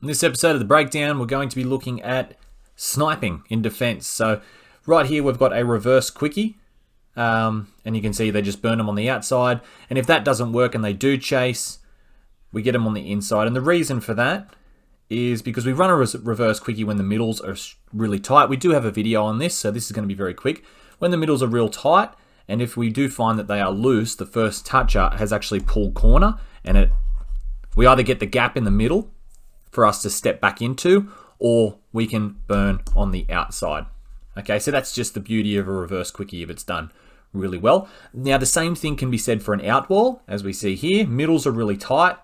In this episode of The Breakdown, we're going to be looking at sniping in defense. So right here, we've got a reverse quickie. And you can see they just burn them on the outside. And if that doesn't work and they do chase, we get them on the inside. And the reason for that is because we run a reverse quickie when the middles are really tight. We do have a video on this, so this is going to be very quick. When the middles are real tight, and if we do find that they are loose, the first toucher has actually pulled corner, and we either get the gap in the middle for us to step back into, or we can burn on the outside. Okay, so that's just the beauty of a reverse quickie if it's done really well. Now the same thing can be said for an out ball, as we see here. Middles are really tight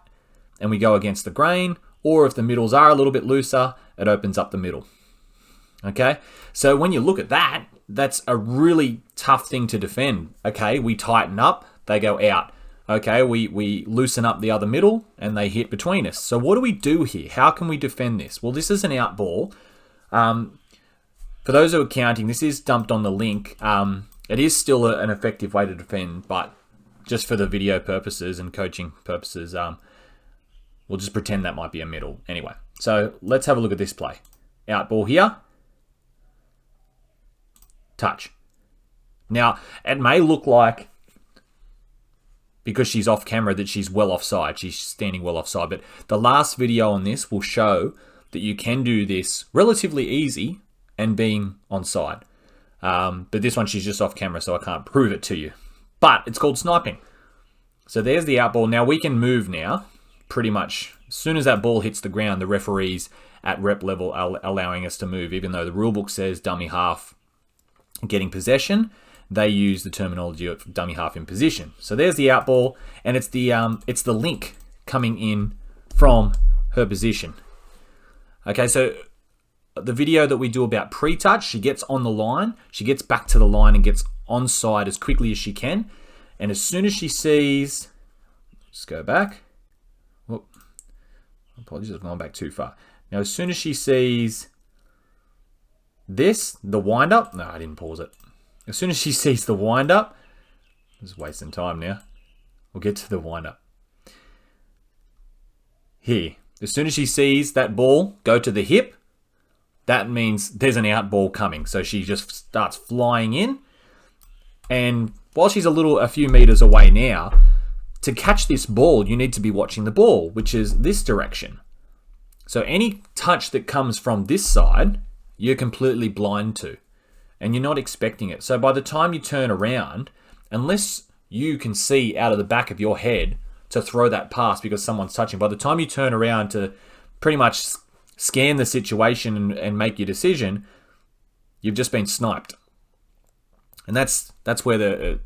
and we go against the grain, or if the middles are a little bit looser, it opens up the middle. Okay, so when you look at that, that's a really tough thing to defend. Okay, we tighten up, they go out. Okay, we loosen up the other middle and they hit between us. So what do we do here? How can we defend this? Well, this is an out ball. For those who are counting, this is dumped on the link. It is still an effective way to defend, but just for the video purposes and coaching purposes, we'll just pretend that might be a middle. Anyway, so let's have a look at this play. Out ball here. Touch. Now, it may look like, because she's off camera, that she's well offside. She's standing well offside. But the last video on this will show that you can do this relatively easy and being onside. But this one, she's just off camera, so I can't prove it to you. But it's called sniping. So there's the out ball. Now we can move now, pretty much. As soon as that ball hits the ground, the referees at rep level are allowing us to move, even though the rule book says dummy half getting possession. They use the terminology of dummy half in position. So there's the out ball, and it's the link coming in from her position. Okay, so the video that we do about pre-touch, she gets on the line, she gets back to the line and gets onside as quickly as she can. And as soon as she sees, just go back. Whoop, apologies, I've gone back too far. Now, as soon as she sees this, the wind up, no, I didn't pause it. As soon as she sees the wind up, just wasting time now. We'll get to the wind up. Here, as soon as she sees that ball go to the hip, that means there's an out ball coming. So she just starts flying in. And while she's a few meters away now, to catch this ball, you need to be watching the ball, which is this direction. So any touch that comes from this side, you're completely blind to. And you're not expecting it. So by the time you turn around, unless you can see out of the back of your head to throw that pass because someone's touching, by the time you turn around to pretty much scan the situation and make your decision, you've just been sniped. And that's where it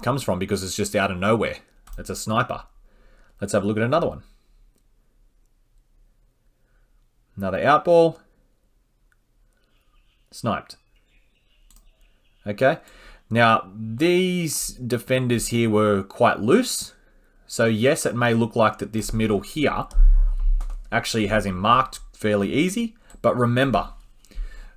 comes from, because it's just out of nowhere. It's a sniper. Let's have a look at another one. Another out ball. Sniped. Okay, now these defenders here were quite loose. So yes, it may look like that this middle here actually has him marked fairly easy. But remember,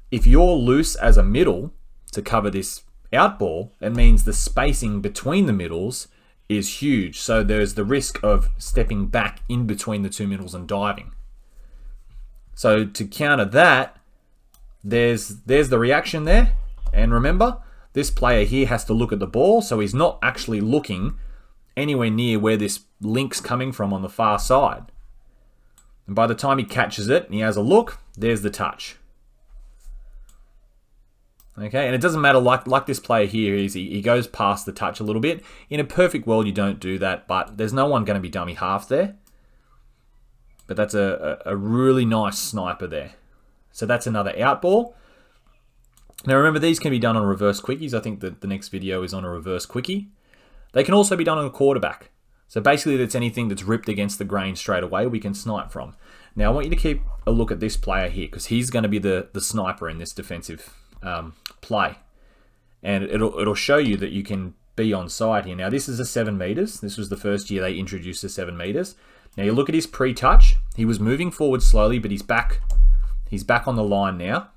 if you're loose as a middle to cover this out ball, it means the spacing between the middles is huge. So there's the risk of stepping back in between the two middles and diving. So to counter that, there's the reaction there. And remember, this player here has to look at the ball, so he's not actually looking anywhere near where this link's coming from on the far side. And by the time he catches it and he has a look, there's the touch. Okay, and it doesn't matter, like this player here, he goes past the touch a little bit. In a perfect world, you don't do that, but there's no one going to be dummy half there. But that's a really nice sniper there. So that's another out ball. Now remember, these can be done on reverse quickies. I think that the next video is on a reverse quickie. They can also be done on a quarterback. So basically that's anything that's ripped against the grain straight away we can snipe from. Now I want you to keep a look at this player here, because he's going to be the sniper in this defensive play. And it'll show you that you can be on side here. Now this is a 7 meters. This was the first year they introduced the 7 meters. Now you look at his pre-touch. He was moving forward slowly, but he's back on the line now,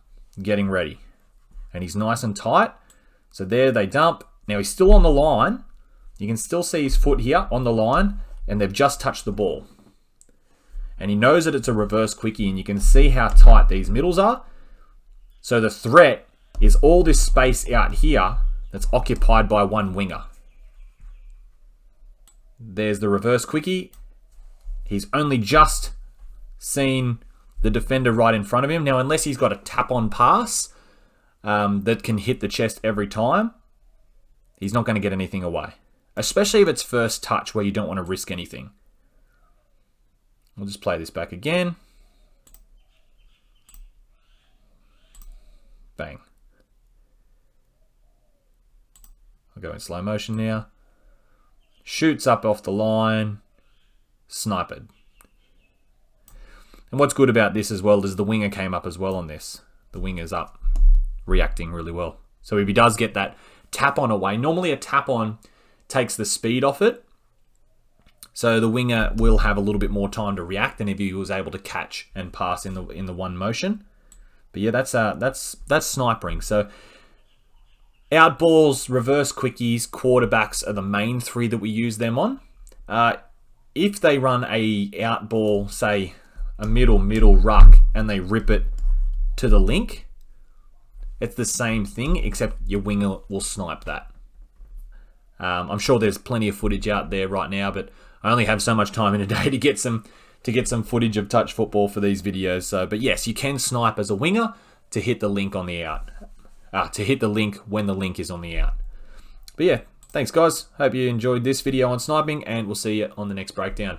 getting ready. And he's nice and tight. So there they dump. Now he's still on the line. You can still see his foot here on the line, and they've just touched the ball. And he knows that it's a reverse quickie, and you can see how tight these middles are. So the threat is all this space out here that's occupied by one winger. There's the reverse quickie. He's only just seen the defender right in front of him. Now, unless he's got a tap-on pass that can hit the chest every time, he's not going to get anything away. Especially if it's first touch where you don't want to risk anything. We'll just play this back again. Bang. I'll go in slow motion now. Shoots up off the line. Sniped. And what's good about this as well is the winger came up as well on this. The winger's up, reacting really well. So if he does get that tap on away, normally a tap on takes the speed off it. So the winger will have a little bit more time to react than if he was able to catch and pass in the one motion. But yeah, that's snipering. So out balls, reverse quickies, quarterbacks are the main three that we use them on. If they run a out ball, say a middle ruck, and they rip it to the link, it's the same thing, except your winger will snipe that. I'm sure there's plenty of footage out there right now, but I only have so much time in a day to get some footage of touch football for these videos. So, but yes, you can snipe as a winger to hit the link on the out. To hit the link when the link is on the out. But yeah, thanks guys. Hope you enjoyed this video on sniping, and we'll see you on the next breakdown.